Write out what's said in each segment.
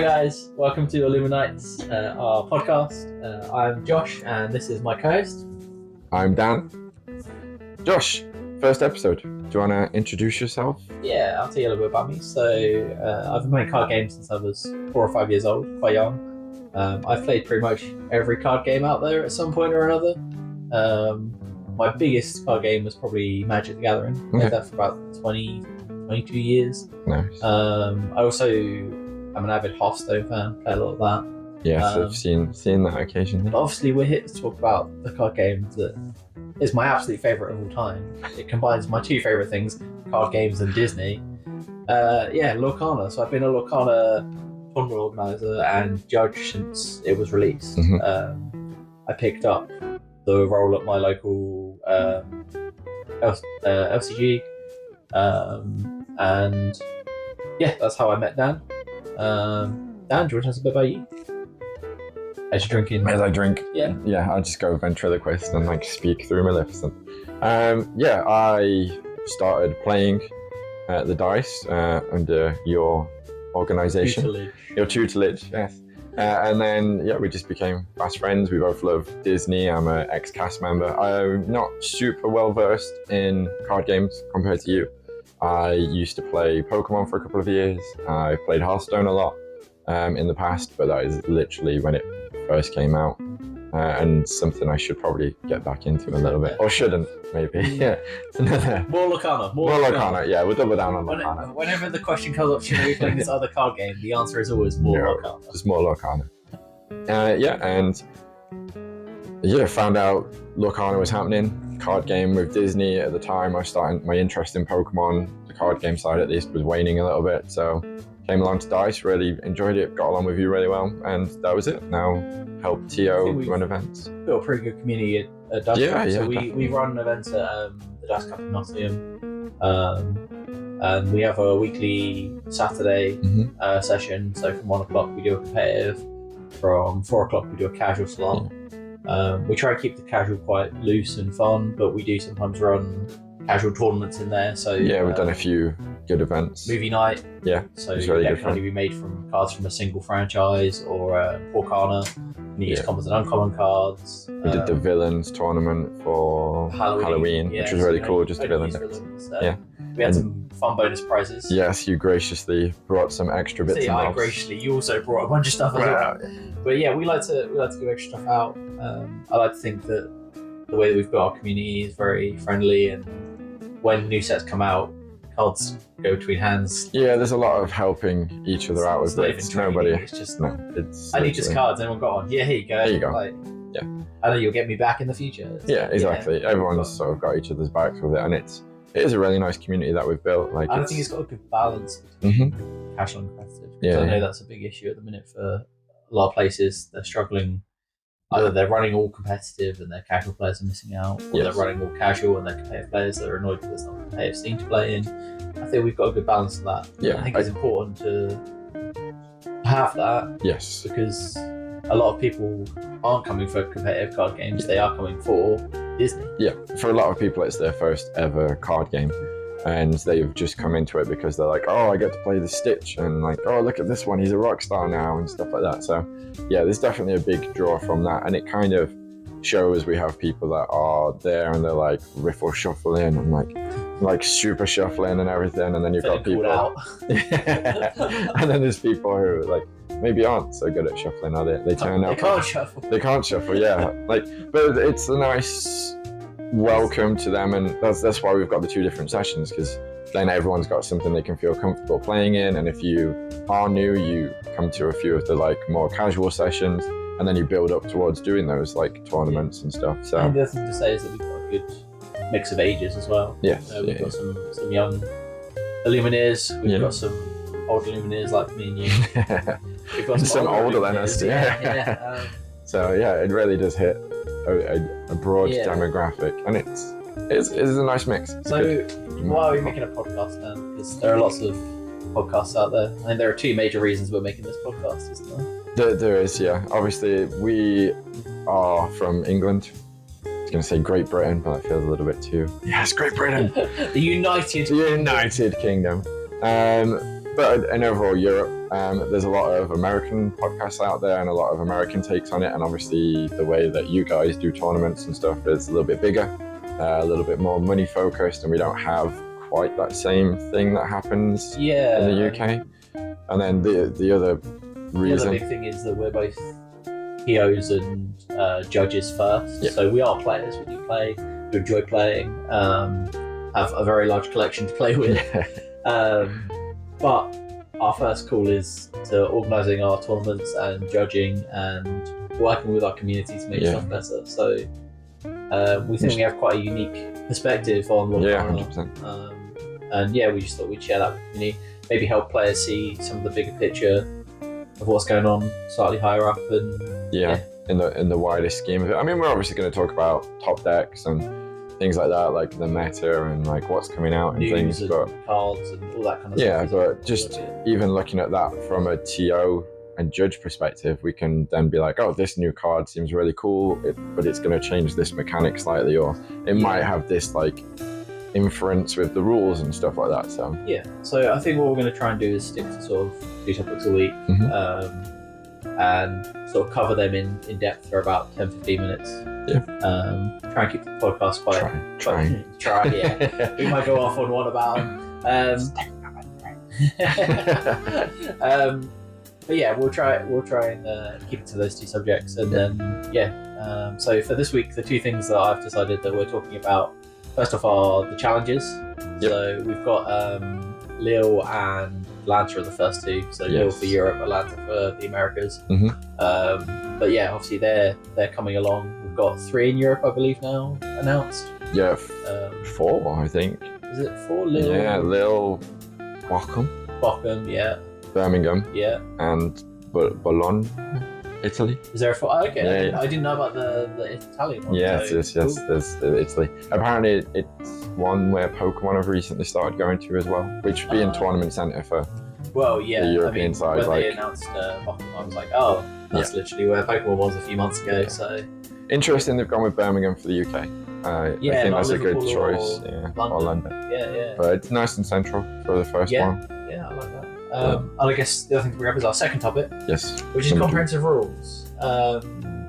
guys, welcome to IllUMINIGHTS, our podcast. I'm Josh and this is my co-host. I'm Dan. Josh, first episode. Do you want to introduce yourself? Yeah, I'll tell you a little bit about me. So I've been playing card games since I was 4 or 5 years old, quite young. I've played pretty much every card game out there at some point or another. My biggest card game was probably Magic the Gathering. I played that for about 22 years. Nice. I'm an avid Hearthstone fan, play a lot of that. Yes, I've seen that occasionally. But obviously, we're here to talk about the card game that is my absolute favourite of all time. It combines my two favourite things, card games and Disney. Lorcana. So I've been a Lorcana tournament organiser and judge since it was released. Mm-hmm. I picked up the role at my local LCG, and yeah, that's how I met Dan. Dan, do you want to tell us a bit about you? As you're drinking? As I drink? Yeah. Yeah, I just go ventriloquist and speak through my lips. And, I started playing the dice under your organisation. Your tutelage, yes. And then, we just became fast friends. We both love Disney. I'm an ex-cast member. I'm not super well versed in card games compared to you. I used to play Pokemon for a couple of years. I played Hearthstone a lot in the past, but that is literally when it first came out. And something I should probably get back into a little bit. Or shouldn't, maybe. Yeah. It's another... More Lorcana. More Lorcana, yeah. We'll double down on Lorcana. Whenever the question comes up, should we play this other card game? The answer is always more Lorcana. Just more Lorcana. Found out Lorcana was happening. Card game with Disney at the time. I started my interest in Pokemon. The card game side at least was waning a little bit. So came along to Dice, really enjoyed it, got along with you really well, and that was it. Now help TO run events. Built a pretty good community at Dice Cup. So definitely. we run events at the Dice Cup in Nottingham. And we have a weekly Saturday session. So from 1 o'clock we do a competitive. From 4 o'clock we do a casual slot. We try to keep the casual quite loose and fun, but we do sometimes run casual tournaments in there. So we've done a few good events. Movie night. Yeah, so it's really that good can only be made from cards from a single franchise or Lorcana. You use commons and uncommon cards. We did the villains tournament for Halloween, which was really cool. Just villains. We had some fun bonus prizes. Yes, you graciously brought some extra bits. Graciously. You also brought a bunch of stuff as well. But yeah, we like to give extra stuff out. I like to think that the way that we've built our community is very friendly, and when new sets come out, cards go between hands. Yeah, there's a lot of helping each other out with it. It's nobody. It's just I need just cards. Anyone got one? Yeah, here you go. There you go. I know you'll get me back in the future. Exactly. Everyone's sort of got each other's backs with it, and it is a really nice community that we've built. I think it's got a good balance between casual and competitive. I know that's a big issue at the minute for a lot of places. They're struggling. Either they're running all competitive and their casual players are missing out, or they're running all casual and their competitive players that are annoyed because there's not a competitive scene to play in. I think we've got a good balance of that. I think it's important to have that. Yes. Because a lot of people aren't coming for competitive card games, they are coming for Disney. Yeah, for a lot of people it's their first ever card game. And they've just come into it because they're like, oh, I get to play the Stitch, and oh, look at this one, he's a rock star now, and stuff like that. So there's definitely a big draw from that, and it kind of shows we have people that are there and they're riffle shuffling and like super shuffling and everything, and then you've got people and then there's people who maybe aren't so good at shuffling, are they? They turn up. They can't shuffle. They can't shuffle, yeah. But it's a nice welcome to them, and that's why we've got the two different sessions, because then everyone's got something they can feel comfortable playing in, and if you are new, you come to a few of the more casual sessions, and then you build up towards doing those tournaments and stuff. So and the other thing to say is that we've got a good mix of ages as well. Yes, we've got some young Illumineers, we've got some old Illumineers like me and you. We've got some older than us. So it really does hit a broad demographic, and it's a nice mix. So why are we making a podcast then? Because there are lots of podcasts out there. I mean, there are two major reasons we're making this podcast, isn't there? There is, yeah. Obviously, we are from England. I was going to say Great Britain, but that feels a little bit too... Yes, Great Britain! The United Kingdom. but in overall Europe, there's a lot of American podcasts out there and a lot of American takes on it. And obviously the way that you guys do tournaments and stuff is a little bit bigger, a little bit more money focused, and we don't have quite that same thing that happens in the UK. And then the other reason... The other big thing is that we're both POs and judges first. Yep. So we are players, we do play, we enjoy playing, have a very large collection to play with. But our first call is to organising our tournaments and judging and working with our community to make stuff better. So we think we have quite a unique perspective on Lorcana. 100%. And we just thought we'd share that with the community, maybe help players see some of the bigger picture of what's going on slightly higher up. And in the wider scheme of it. I mean, we're obviously going to talk about top decks and things like that, like the meta and like what's coming out and news things, and but cards and all that kind of stuff. Yeah, but just even looking at that from a TO and judge perspective, we can then be like, oh, this new card seems really cool, but it's going to change this mechanic slightly, or it might have this like inference with the rules and stuff like that. So so I think what we're going to try and do is stick to sort of 2 topics a week, and sort of cover them in depth for about 10-15 minutes. Try and keep the podcast quite try. We might go off on one about them. But we'll try and keep it to those 2 subjects, and then so for this week, the 2 things that I've decided that we're talking about first off are the challenges. So we've got Lille and Atlanta are the first 2. So Lille for Europe, Atlanta for the Americas. But obviously they're coming along. We've got 3 in Europe, I believe, now announced. 4, I think. Is it 4? Lille? Yeah, Lille, Bochum, Birmingham, and Bologna, Italy. Is there a 4? Okay, I didn't know about the Italian one. Yes, cool. There's Italy. Apparently, it's one where Pokemon have recently started going to as well, which would be in Tournament Centre for the European side. When they announced Pokemon, I was like, oh, that's literally where Pokemon was a few months ago. So interesting, they've gone with Birmingham for the UK. I think that's a good choice. Or London. But it's nice and central for the first one. Yeah, I like that. And I guess the other thing to bring up is our second topic, which is comprehensive rules.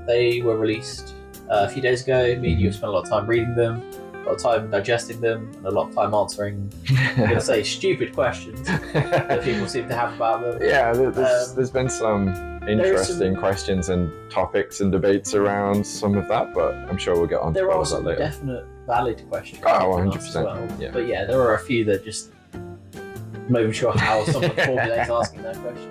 They were released a few days ago. Me and you spent a lot of time reading them, a lot of time digesting them, and a lot of time answering, I'm going to say, stupid questions that people seem to have about them. Yeah, there's been some interesting questions and topics and debates around some of that, but I'm sure we'll get on to that later. There are some definite valid questions. 100%. Well. But there are a few that just... I'm not even sure how someone formulates asking that question.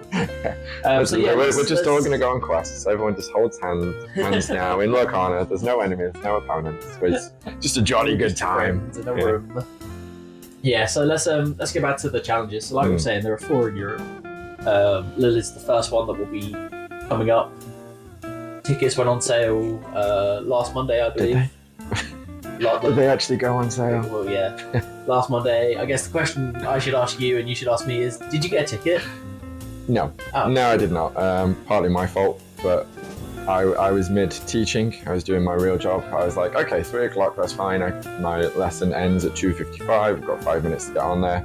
We're just all going to go on quests. Everyone just holds hands now in Lorcana. There's no enemies, no opponents. It's just a jolly good time. In a room. So let's get back to the challenges. So like I'm saying, there are 4 in Europe. Lille is the first one that will be coming up. Tickets went on sale last Monday, I believe. Did they actually go on sale? Well, last Monday. I guess the question I should ask you and you should ask me is, did you get a ticket? No. No, I did not. Partly my fault, but I was mid-teaching. I was doing my real job. I was like, okay, 3 o'clock, that's fine. My lesson ends at 2:55. I've got 5 minutes to get on there.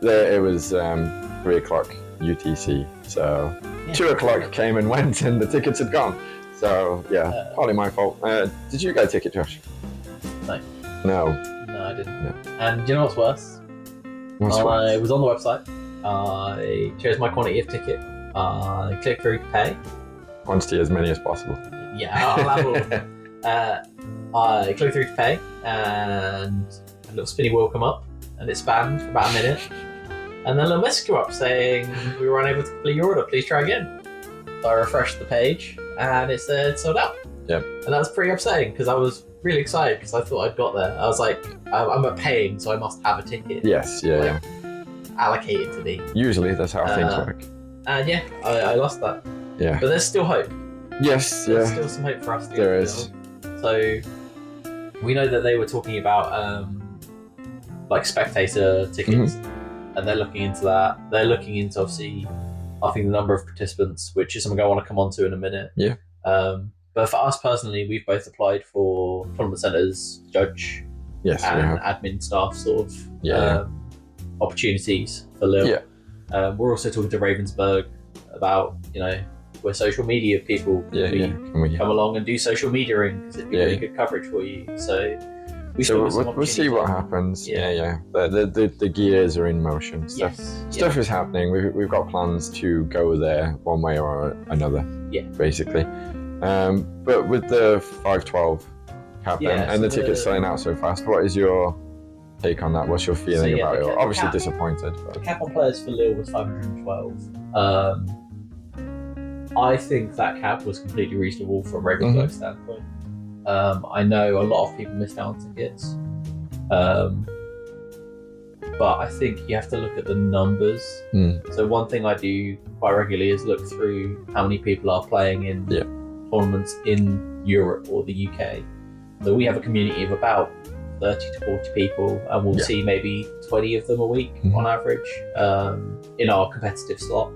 It was 3 o'clock UTC. So 2 o'clock came and went and the tickets had gone. So, partly my fault. Did you get a ticket, Josh? No, I didn't. No. And do you know what's worse? I was on the website. I chose my quantity of ticket. I clicked through to pay. Quantity as many as possible. I'll have all of them. I clicked through to pay, and a little spinny wheel come up, and it spanned for about a minute. And then a little message came up saying, we were unable to complete your order, please try again. So I refreshed the page, and it said sold out. And that was pretty upsetting, because I was really excited because I thought I'd got there. I was like, I'm a paying, so I must have a ticket. Allocated to me. Usually that's how things work. And I lost that. But there's still hope. There's still some hope for us. There is. So we know that they were talking about like spectator tickets, and they're looking into that. They're looking into obviously, I think the number of participants, which is something I want to come on to in a minute. But for us personally, we've both applied for Tournament Centre's judge and admin staff sort of opportunities for Lille. We're also talking to Ravensburg about, where social media people can come along and do social mediaing, because it'd be really good coverage for you. So we'll see what happens. The gears are in motion. Stuff is happening. We've got plans to go there one way or another. Basically. But with the 512 cap and the tickets selling out so fast, what is your take on that? What's your feeling about it? Obviously disappointed. But the cap on players for Lille was 512. I think that cap was completely reasonable from a Ravensburg standpoint. I know a lot of people missed out on tickets, but I think you have to look at the numbers. So one thing I do quite regularly is look through how many people are playing in tournaments in Europe or the UK. So we have a community of about 30 to 40 people, and we'll see maybe 20 of them a week on average in our competitive slot.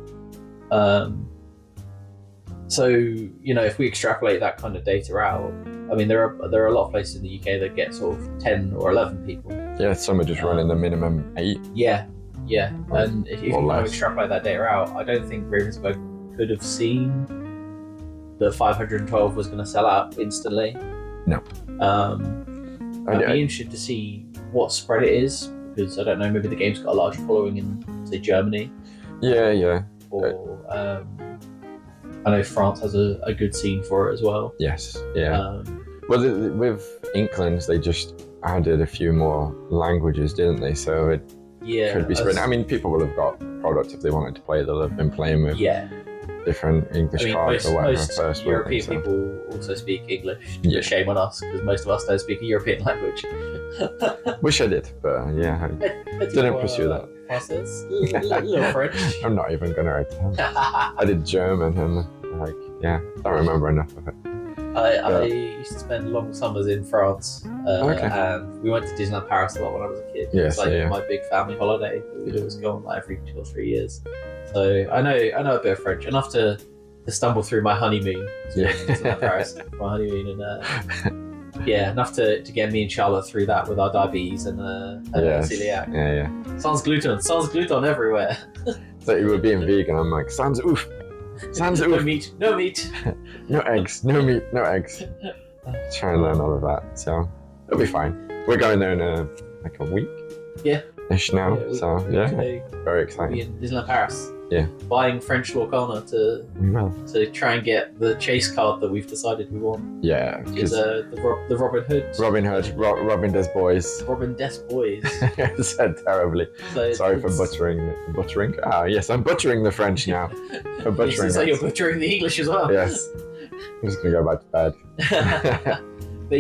So, if we extrapolate that kind of data out, I mean, there are a lot of places in the UK that get sort of 10 or 11 people. Yeah, some are just running the minimum 8. Yeah. And if you kind of extrapolate that data out, I don't think Ravensburg could have seen the 512 was going to sell out instantly. No. I'd be interested to see what spread it is, because I don't know, maybe the game's got a large following in, say, Germany. Yeah. Or I know France has a good scene for it as well. Yes, yeah. With Inklings, they just added a few more languages, didn't they? So it could be spread. I mean, people will have got products if they wanted to play. They'll have been playing with different English cards or whatever. Most European people also speak English. Shame on us, because most of us don't speak a European language. Wish I did, but didn't pursue that. Little French. I'm not even gonna attempt. I did German and don't remember enough of it. I used to spend long summers in France, and we went to Disneyland Paris a lot when I was a kid. It was my big family holiday. We would always go on every 2 or 3 years. So I know a bit of French, enough to stumble through my honeymoon. Disneyland Paris, my honeymoon, and enough to get me and Charlotte through that with our diabetes and celiac. Sans gluten everywhere. So you were being vegan. I'm like, sans oof. No meat. No eggs. No meat. No eggs. Try and learn all of that. So it'll be fine. We're going there in a week. Ish now. Very exciting. In Disneyland Paris. Buying French Lorcana to try and get the chase card that we've decided we want. Yeah. Is the Robin Hood. Robin des Boys. Robin des Boys. Said terribly. Sorry for buttering. Yes, I'm buttering the French now. For butchering. So you're butchering the English as well. Yes. I'm just gonna go back to bed. But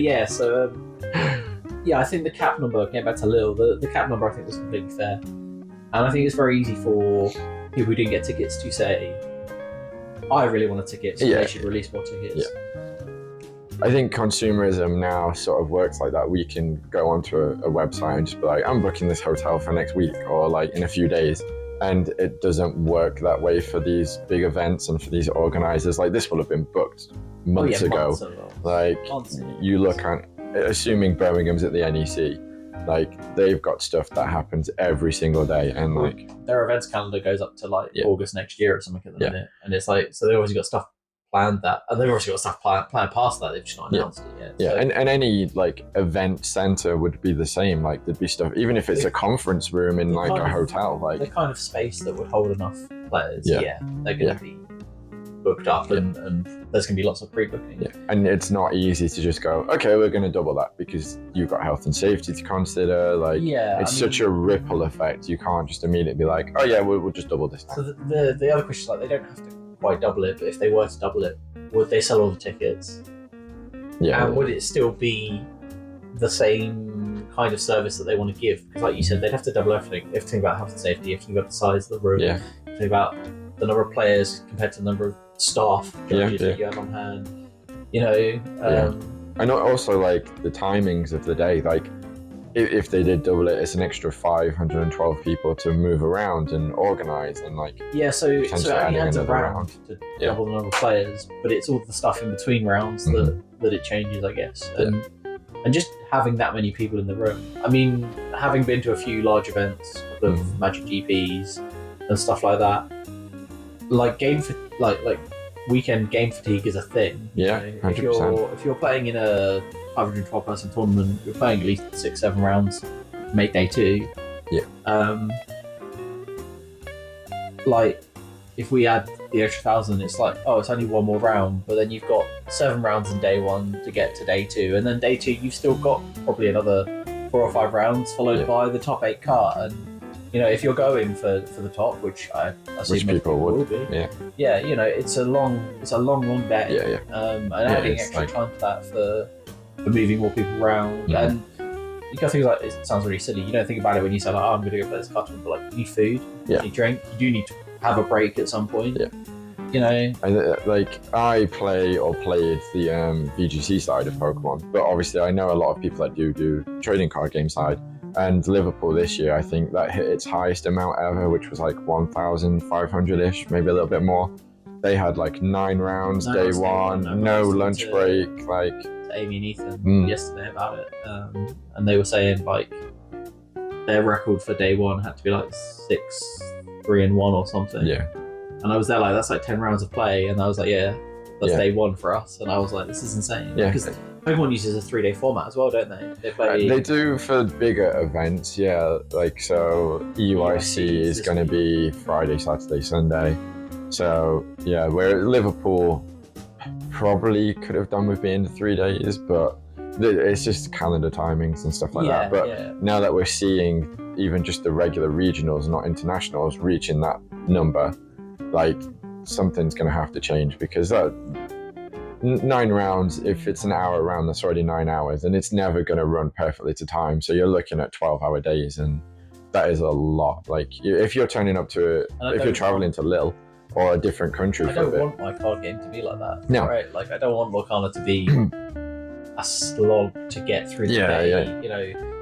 I think the cap number, getting back to Lille, the cap number I think was completely fair. And I think it's very easy for people who didn't get tickets to say, I really want a ticket, so they should release more tickets. I think consumerism now sort of works like that. We can go onto a website and just be like, I'm booking this hotel for next week or like in a few days. And it doesn't work that way for these big events and for these organizers. Like this will have been booked months ago. You look at, assuming Birmingham's at the NEC, like they've got stuff that happens every single day, and like their events calendar goes up to like August next year or something at the minute, and it's like, so they've always got stuff planned and they've also got stuff planned past that. They've just not announced it yet. And any like event center would be the same. Like there'd be stuff, even if it's a conference room in like a hotel, like the kind of space that would hold enough players. They're going to be booked up, and there's going to be lots of pre-booking. And it's not easy to just go, okay, we're going to double that, because you've got health and safety to consider. Like, it's such a ripple effect. You can't just immediately be like, oh yeah, we'll just double this now. So the other question is, like, they don't have to quite double it, but if they were to double it, would they sell all the tickets? And would it still be the same kind of service that they want to give? Because like you said, they'd have to double everything. You have to think about health and safety, you have to think about the size of the room, you have to think about the number of players compared to the number of staff that you have on hand. And also like the timings of the day. Like if they did double it, it's an extra 512 people to move around and organize and like so it only adds a round to double the number of players, but it's all the stuff in between rounds that it changes, I guess. And just having that many people in the room. I mean, having been to a few large events of Magic GPs, and stuff like that. Like like weekend game fatigue is a thing. Yeah, 100%. If you're playing in a 512 person tournament, you're playing at least 6-7 rounds. Make day 2. Yeah. Like if we add the extra 1,000, it's like, oh, it's only one more round, but then you've got 7 rounds in day 1 to get to day 2, and then day 2 you've still got probably another 4 or 5 rounds, followed by the top 8 cart. And if you're going for the top, which I assume people will be, yeah, it's a long day. And adding extra time to that for moving more people around, and you got things like, it sounds really silly. You don't think about it when you say like, oh, I'm going to go play this cartoon, but like, you need food, you need drink, you do need to have a break at some point. I play or played the VGC side of Pokemon, but obviously I know a lot of people that do trading card game side. And Liverpool this year, I think that hit its highest amount ever, which was like 1,500-ish, maybe a little bit more. They had like 9 rounds day 1, no lunch break. Like Amy and Ethan yesterday about it, and they were saying like their record for day 1 had to be like 6-3-1 or something. Yeah. And I was there like, that's like 10 rounds of play, and I was like, that's day 1 for us. And I was like, this is insane. Yeah. Because Pokemon uses a 3-day format as well, don't they? They play. They do for bigger events, yeah. Like so, EUIC is going to be Friday, Saturday, Sunday. So yeah, where Liverpool probably could have done with being 3 days, but it's just calendar timings and stuff like that. But now that we're seeing even just the regular regionals, not internationals, reaching that number, like something's going to have to change, because that 9 rounds, if it's an hour round, that's already 9 hours, and it's never going to run perfectly to time. So you're looking at 12-hour days, and that is a lot. Like if you're turning up to, if you're traveling to Lille or a different country, I don't want my card game to be like that. No, right? Like I don't want Lorcana to be a slog to get through the day.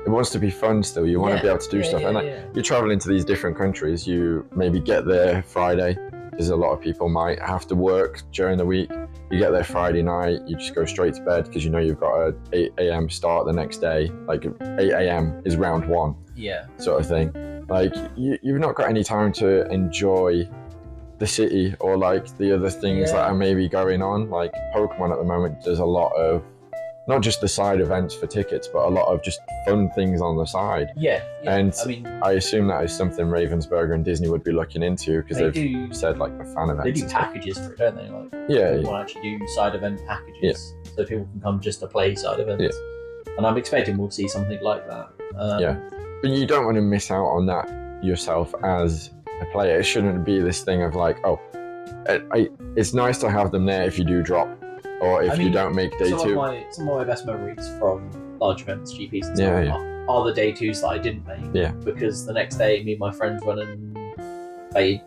It wants to be fun still. You want to be able to do stuff, and you're traveling to these different countries. You maybe get there Friday, because a lot of people might have to work during the week. You get there Friday night, you just go straight to bed because you know you've got a 8 a.m. start the next day. Like 8 a.m. is round 1, sort of thing. Like you've not got any time to enjoy the city or like the other things that are maybe going on. Like Pokemon at the moment, there's a lot of not just the side events for tickets, but a lot of just fun things on the side. And I mean, I assume that is something Ravensburger and Disney would be looking into, because they've said like the fan events. They do packages for it, don't they? Like, they want to actually do side event packages, so people can come just to play side events. And I'm expecting we'll see something like that. But you don't want to miss out on that yourself as a player. It shouldn't be this thing of like, oh, it's nice to have them there if you do drop, or if you don't make day 2. Some of my best memories from large events, GPs and stuff, are the day 2s that I didn't make. Because the next day, me and my friends went and played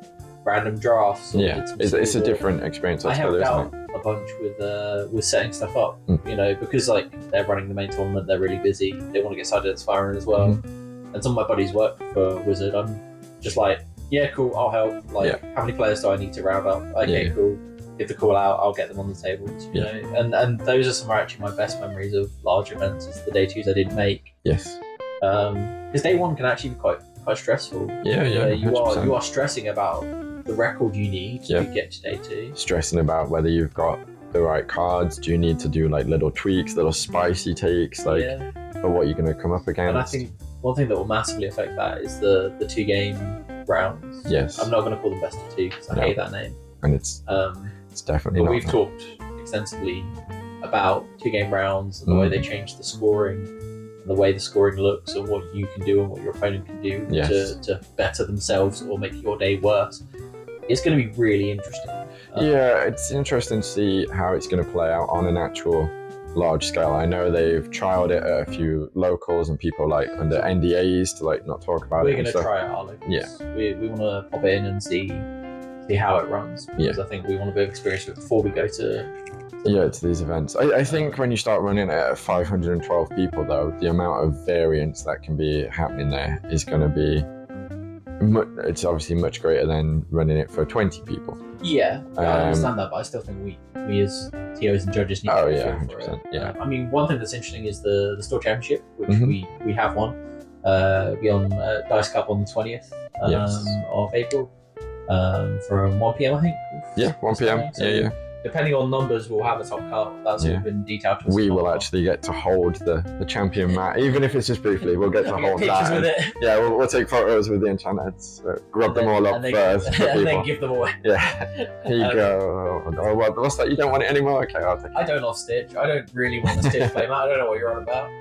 random drafts. Or it's a different experience. I helped out a bunch with setting stuff up, because like they're running the main tournament, they're really busy. They want to get side events firing as well. And some of my buddies work for Wizard. I'm just like, yeah, cool, I'll help. Like, how many players do I need to round up? Okay, cool. Give the call out, I'll get them on the tables, you know. And those are some of actually my best memories of large events, is the day 2s I didn't make. Because day 1 can actually be quite stressful. You are stressing about the record you need to get to day 2. Stressing about whether you've got the right cards. Do you need to do like little tweaks, little spicy takes, like for what you're going to come up against? And I think one thing that will massively affect that is the 2 game rounds. I'm not going to call them best of 2 because I hate that name. And it's definitely but not. We've talked extensively about 2 game rounds and the way they change the scoring, and the way the scoring looks, and what you can do and what your opponent can do to better themselves or make your day worse. It's going to be really interesting. It's interesting to see how it's going to play out on an actual large scale. I know they've trialed it at a few locals and people like under NDAs to like not talk about it. We're going to try it at our locals. We want to pop it in and see how it runs, because I think we want a bit of experience with it before we go to these events. I think when you start running at 512 people though, the amount of variance that can be happening there is going to be it's obviously much greater than running it for 20 people. I understand that, but I still think we as TOs and judges need to go for it. I mean, one thing that's interesting is the store championship, which we have won. We on Dice Cup on the 20th of April. from 1 p.m. I think. Yeah, 1 p.m. So yeah. Depending on numbers, we'll have a top cut. That's all been detailed to us. We will actually get to hold the champion mat, even if it's just briefly. We'll get to hold pictures that. With it. Yeah, we'll take photos with the enchanted. Grub them all up first. And then give them away. Yeah. Here you go. Oh, what's that? You don't want it anymore? Okay, I'll take it. I don't love Stitch. I don't really want the Stitch play mat. I don't know what you're on about.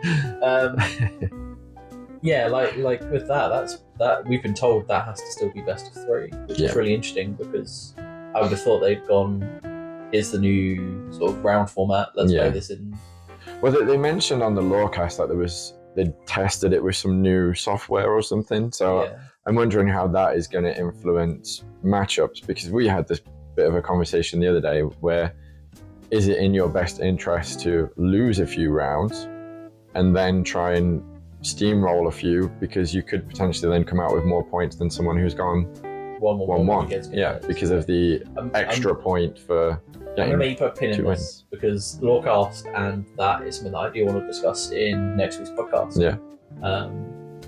Yeah, like with that we've been told that has to still be best of 3, which is really interesting because I would have thought they'd gone, here's the new sort of round format, let's play this in. Well, they mentioned on the Lorecast that they tested it with some new software or something, so I'm wondering how that is going to influence matchups, because we had this bit of a conversation the other day where is it in your best interest to lose a few rounds and then try and steamroll a few, because you could potentially then come out with more points than someone who's gone 1-1. Yeah, because of the extra point for getting. I'm going to make you put a pin in this because Lorecast and that is something that I do want to discuss in next week's podcast. Yeah.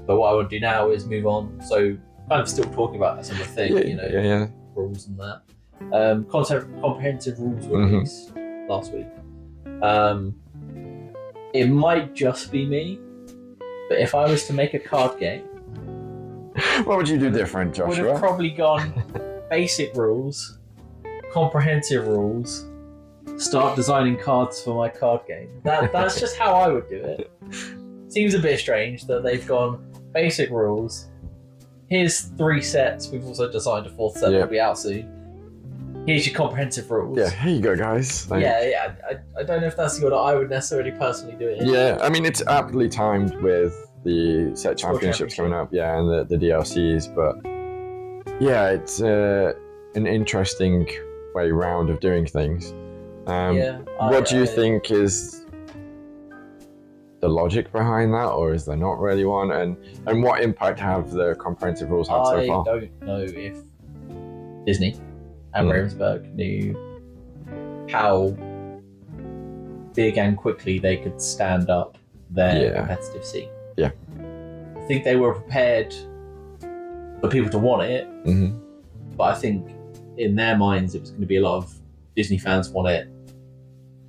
But what I want to do now is move on. So kind of still talking about that sort of thing, rules and that. Comprehensive rules were released last week. It might just be me, but if I was to make a card game, what would you do different, Joshua? Would have probably gone basic rules, comprehensive rules, start designing cards for my card game. That's just how I would do it. Seems a bit strange that they've gone basic rules. Here's 3 sets. We've also designed a 4th set that'll be out soon. Here's your comprehensive rules. Yeah, here you go, guys. I don't know if that's the order I would necessarily personally do it in. Yeah, I mean, it's aptly timed with the set championships coming up, and the DLCs, but yeah, it's an interesting way round of doing things. What do you think is the logic behind that, or is there not really one? And what impact have the comprehensive rules had so far? I don't know if Disney and Ravensburg knew how big and quickly they could stand up their competitive scene. Yeah. I think they were prepared for people to want it, but I think in their minds it was going to be a lot of Disney fans want it,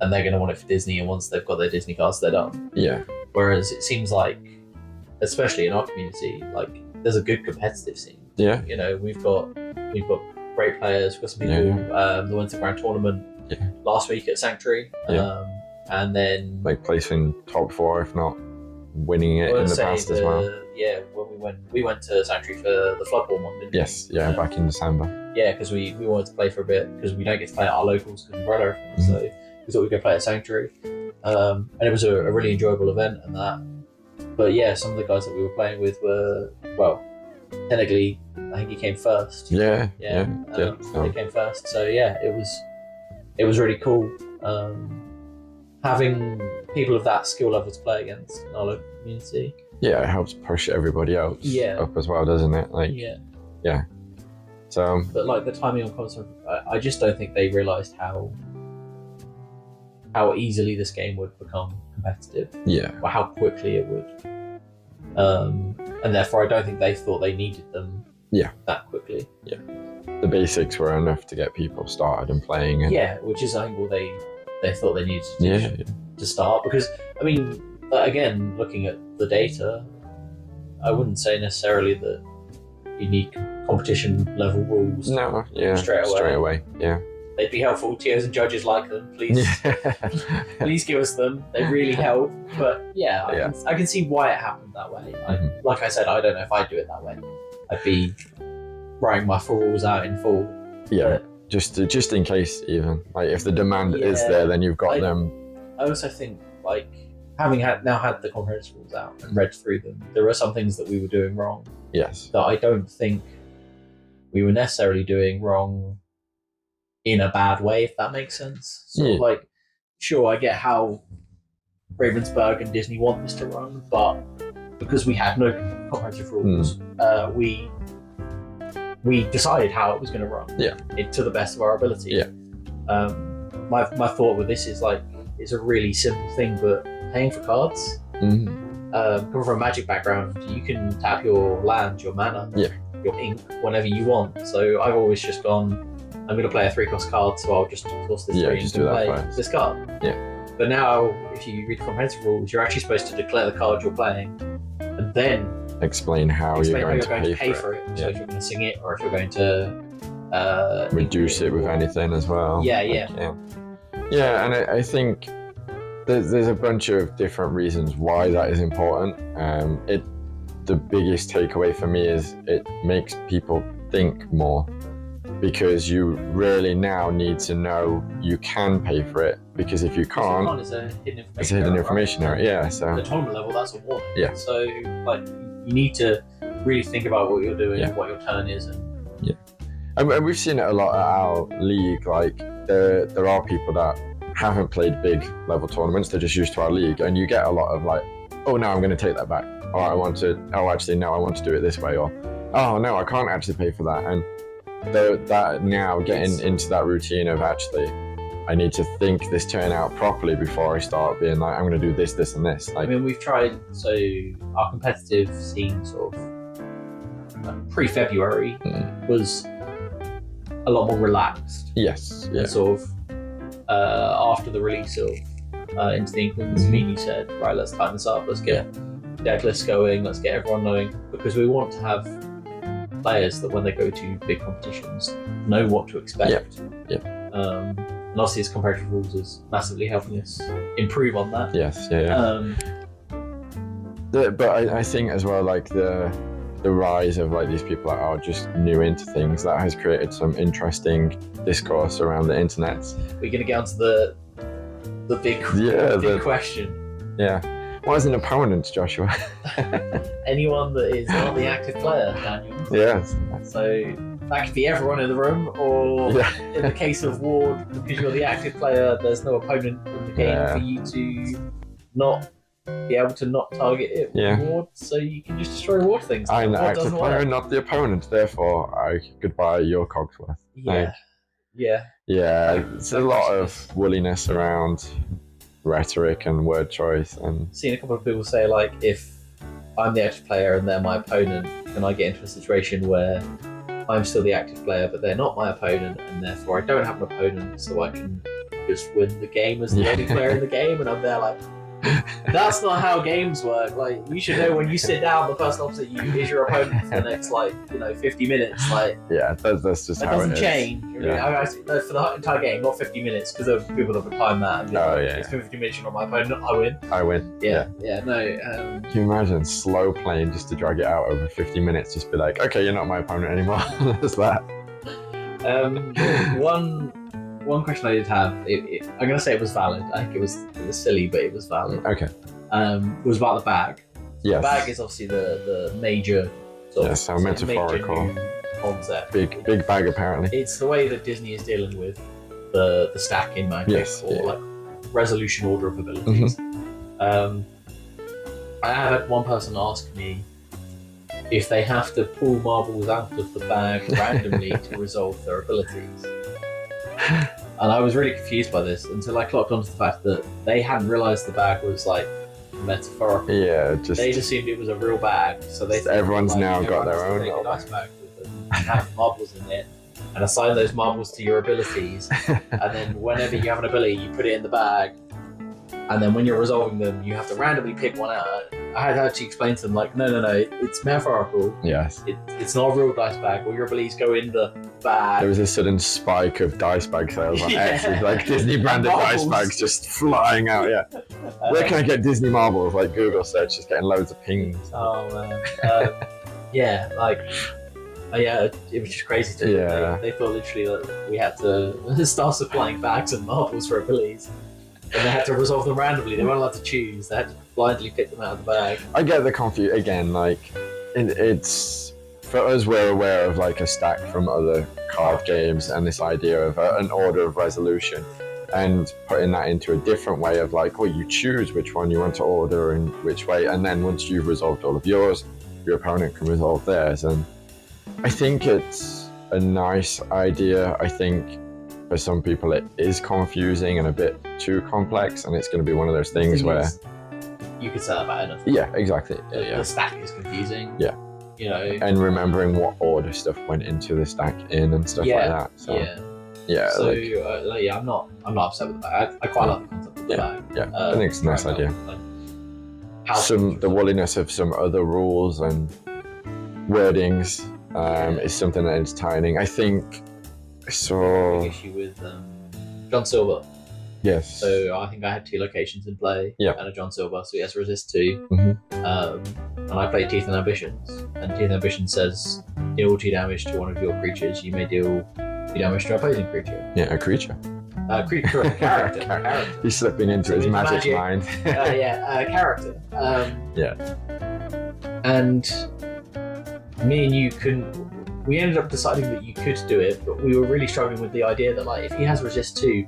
and they're going to want it for Disney, and once they've got their Disney cards, they're done. Yeah. Whereas it seems like, especially in our community, like there's a good competitive scene. Yeah. You know, we've got great players. We've got some people that went to the Grand Tournament last week at Sanctuary, and then like placing top 4, if not winning it in the past as well. Yeah, when we went to Sanctuary for the Floodborn one, didn't we? Yes, back in December. Yeah, because we wanted to play for a bit because we don't get to play at our locals because we run everything. So we thought we'd go play at Sanctuary, and it was a really enjoyable event and that. But yeah, some of the guys that we were playing with were, well, technically, I think he came first. Yeah. He came first. So yeah, it was really cool having people of that skill level to play against in our local community. Yeah, it helps push everybody else up as well, doesn't it? Like, yeah. So, but like the timing on console, I just don't think they realised how easily this game would become competitive. Yeah. Or how quickly it would. And therefore, I don't think they thought they needed them. That quickly. Yeah. The basics were enough to get people started and playing. And which is I think what they thought they needed to do to start, because I mean, again, looking at the data, I wouldn't say necessarily that you need competition level rules. No, straight away. Yeah. They'd be helpful. TOs and judges like them. Please, please give us them. They really help. But I can see why it happened that way. Like I said, I don't know if I'd do it that way. I'd be writing my full rules out in full. Yeah, just in case, even like if the demand is there, then you've got them. I also think like having now had the comprehensive rules out and read through them, there are some things that we were doing wrong. Yes. That I don't think we were necessarily doing wrong in a bad way, if that makes sense. So like, sure, I get how Ravensburg and Disney want this to run, but because we had no comprehensive rules, we decided how it was going to run. To the best of our ability. My thought with this is like, it's a really simple thing, but paying for cards. Coming from a Magic background, you can tap your land, your mana, your your ink whenever you want. So I've always just gone, I'm going to play a 3-cost card, so I'll just toss this 3 and play this card. Yeah. But now, if you read the comprehensive rules, you're actually supposed to declare the card you're playing, and then explain how you're going to pay for it. So if you're going to sing it, or if you're going to reduce it with anything as well. Yeah. Yeah, and I think there's a bunch of different reasons why that is important. The biggest takeaway for me is it makes people think more, because you really now need to know you can pay for it, because if you can't, it's a hidden information error. Yeah, so at the tournament level, that's a warning. Yeah. So like, you need to really think about what you're doing, what your turn is, and we've seen it a lot at our league. Like there are people that haven't played big level tournaments; they're just used to our league, and you get a lot of like, oh no, I'm going to take that back. Or I want to do it this way. Or, oh no, I can't actually pay for that. And that now getting into that routine of actually, I need to think this turn out properly before I start being like, I'm going to do this, this, and this. Like, I mean, we've tried. So our competitive scene, sort of pre-February, was a lot more relaxed. Yes. Yeah. And sort of after the release of Into the Inklings, Vini said, right, let's tighten this up. Let's get deck lists going. Let's get everyone knowing, because we want to have players that when they go to big competitions know what to expect. Yeah. And obviously, his comparative rules is massively helping us improve on that. Yes. Yeah. But I think as well, like the rise of like these people that are just new into things, that has created some interesting discourse around the internet. We're going to get onto the big question. Yeah. What is an opponent, Joshua? Anyone that is not the active player, Daniel. Yes. So that could be everyone in the room, or in the case of Ward, because you're the active player, there's no opponent in the game for you to not be able to not target it with Ward, so you can just destroy Ward things. I'm the active player, not the opponent, therefore goodbye your Cogsworth. Yeah. It's a lot of woolliness around rhetoric and word choice, and seen a couple of people say, like, if I'm the active player and they're my opponent, can I get into a situation where I'm still the active player but they're not my opponent, and therefore I don't have an opponent, so I can just win the game as the only player in the game? And I'm there like, that's not how games work. Like, you should know when you sit down, the person opposite you is your opponent for the next 50 minutes. Like, that's just that how doesn't it is. change. I mean, no, for the entire game, not 50 minutes, because there are people that would time that. And it's 50 minutes, you're not my opponent. I win. Yeah. No. Can you imagine slow playing just to drag it out over 50 minutes? Just be like, okay, you're not my opponent anymore. That's that. One question I did have, I'm going to say it was valid. I think it was silly, but it was valid. Okay. Was about the bag. Yes. The bag is obviously the major sort of so metaphorical major new concept. Big bag, apparently. It's the way that Disney is dealing with the stack in Magic, like resolution order of abilities. I have had one person ask me if they have to pull marbles out of the bag randomly to resolve their abilities. And I was really confused by this until I clocked onto the fact that they hadn't realised the bag was like metaphorical. Yeah, they assumed it was a real bag, so they everyone's now got their own little dice bag with them and have marbles in it, and assign those marbles to your abilities. And then whenever you have an ability, you put it in the bag, and then when you're resolving them, you have to randomly pick one out. I had to actually explain to them, like, no, it's metaphorical. Yes. It's not a real dice bag. All your abilities go in the bag. There was a sudden spike of dice bag sales on X, with like Disney branded dice bags just flying out. Yeah. Where can I get Disney marbles? Like Google search, just getting loads of pings. Oh man. It was just crazy to me. They thought literally that we had to start supplying bags and marbles for abilities. And they had to resolve them randomly. They weren't allowed to choose. They had to blindly pick them out of the bag. I get the confusion again. Like, it's for us. We're aware of like a stack from other card games and this idea of an order of resolution, and putting that into a different way of like, well, you choose which one you want to order and which way, and then once you've resolved all of yours, your opponent can resolve theirs. And I think it's a nice idea. I think for some people it is confusing and a bit too complex, and it's going to be one of those things where you could say that about anything. Yeah, exactly. The stack is confusing. Yeah. you know, and remembering what order stuff went into the stack in and stuff like that. So So I'm not upset with the bag. I quite like the concept of the bag. Yeah, I think it's a nice idea. The woolliness of some other rules and wordings is something that is entertaining. I think I saw big issue with John Silver. Yes. So I think I had 2 locations in play and a John Silver, so he has resist 2. And I played Teeth and Ambitions, and Teeth and Ambitions says deal 2 damage to one of your creatures. You may deal 2 damage to an opposing creature. Yeah, a creature. Character. He's slipping into his magic mind. Character. And me and you we ended up deciding that you could do it, but we were really struggling with the idea that, like, if he has resist 2,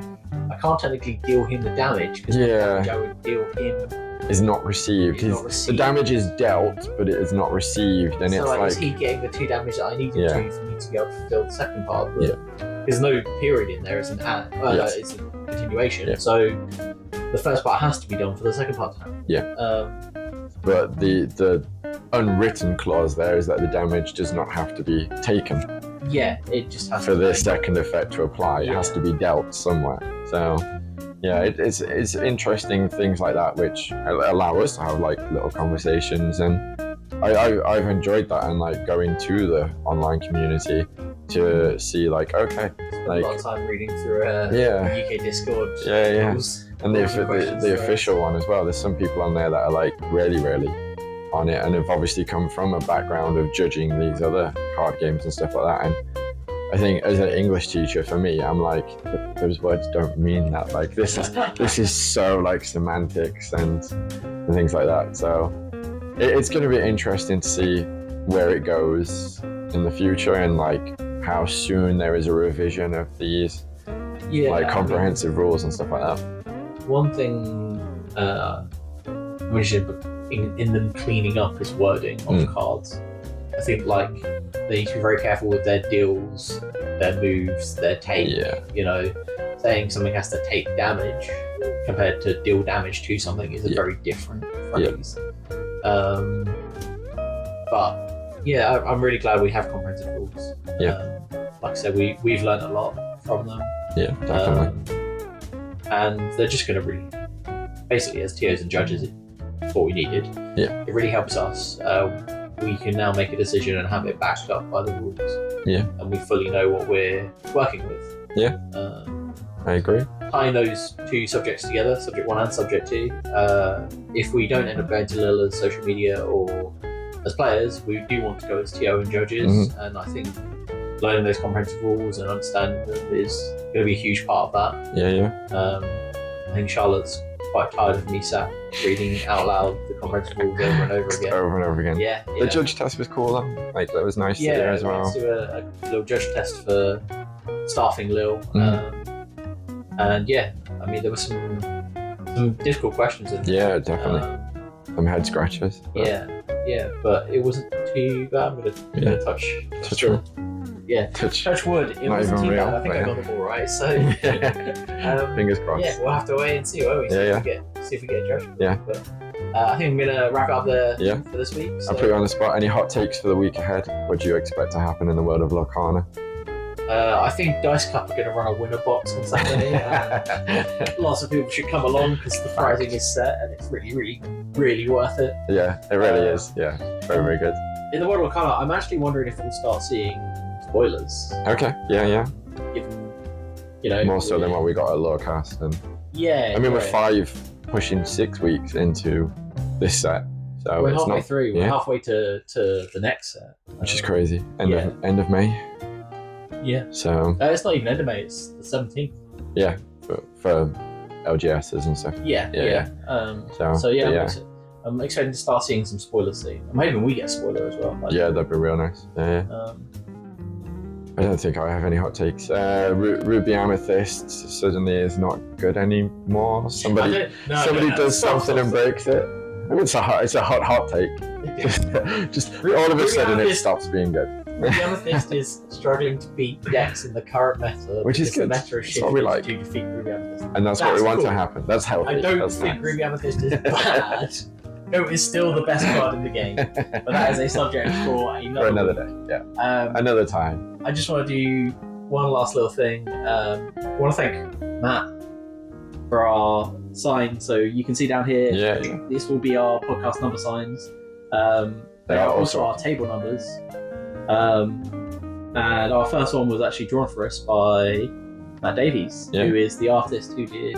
I can't technically deal him the damage because I would deal him. Is not received. The damage is dealt, but it is not received, and so it's like is he getting the 2 damage that I needed to for me to be able to fulfill the second part? There's no period in there. It's it's a continuation. So the first part has to be done for the second part to happen. But the unwritten clause there is that the damage does not have to be taken. Yeah, it just has for the second effect to apply. It has to be dealt somewhere. So it's interesting things like that which allow us to have like little conversations, and I've enjoyed that, and like going to the online community to see like a lot of time reading through UK Discord rules, and the official one as well. There's some people on there that are like really on it, and have obviously come from a background of judging these other card games and stuff like that. And I think as an English teacher, for me, I'm like, those words don't mean that. Like this is so like semantics and things like that. So it's going to be interesting to see where it goes in the future, and like how soon there is a revision of these comprehensive rules and stuff like that. One thing in them cleaning up his wording of cards, I think like they need to be very careful with their deals, their moves, their take. You know, saying something has to take damage compared to deal damage to something is a very different phrase. But I'm really glad we have comprehensive rules. Like I said, we've learned a lot from them. Yeah, definitely. And they're just going to really, basically, as TOs and judges, what we needed. It really helps us. We can now make a decision and have it backed up by the rules. And we fully know what we're working with. I agree. Tying those 2 subjects together, subject 1 and subject 2, if we don't end up going to Lille as social media or as players, we do want to go as TO and judges, and I think learning those comprehensive rules and understanding them is going to be a huge part of that. I think Charlotte's quite tired of me reading out loud the comprehensive rules over and over again. Over and over again. The judge test was cool though. Like that was nice to hear as well. Let's do a little judge test for staffing Lille. And I mean there were some difficult questions in there. Yeah, definitely. Some head scratchers. But. But it wasn't too bad. I'm gonna touch wood. Touch wood. It wasn't too bad. I think I got the ball right. So fingers crossed. Yeah, we'll have to wait and see, won't we? See if we get judged. But I think I'm gonna wrap it up there for this week. So. I'll put you on the spot. Any hot takes for the week ahead? What do you expect to happen in the world of Lorcana? I think Dice Cup are going to run a winner box on Saturday. Lots of people should come along because the pricing is set and it's really, really, really worth it. Yeah, it really is. Yeah, very, very good. In the world of Lorcana, I'm actually wondering if we'll start seeing spoilers. Okay, yeah. Given, more so than what we got at Lorecast. And I mean, we're 5 pushing 6 weeks into this set. So we're halfway through. We're halfway to the next set. Which is crazy. End of May. So it's not even end of May, it's the 17th. Yeah, for LGSs and stuff. I'm excited to start seeing some spoilers soon. I'm hoping we get a spoiler as well. That'd be real nice. I don't think I have any hot takes. Ruby Amethyst suddenly is not good anymore. Somebody does something and breaks it. It's a hot take. just all of a sudden it stops being good. Ruby Amethyst is struggling to beat decks in the current meta, which is good. The meta is shifted to defeat Ruby Amethyst. And that's what we want to happen. That's healthy. I don't think Ruby Amethyst is bad. it is still the best card in the game, but that is a subject for another day. Yeah, another time. I just want to do one last little thing. I want to thank Matt for our signs. So you can see down here, this will be our podcast number signs. They are also our table numbers. And our first one was actually drawn for us by Matt Davies, who is the artist who did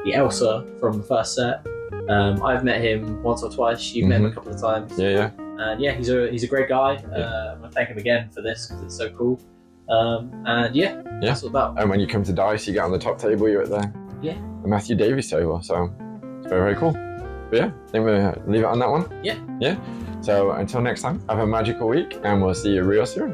the Elsa from the first set. I've met him once or twice. You've met him a couple of times. And yeah, he's a great guy. I want to thank him again for this because it's so cool. And that's what about. And when you come to Dice, you get on the top table, you're at the Matthew Davies table. So it's very, very cool. But yeah, I think we'll leave it on that one. Yeah. So until next time, have a magical week, and we'll see you real soon.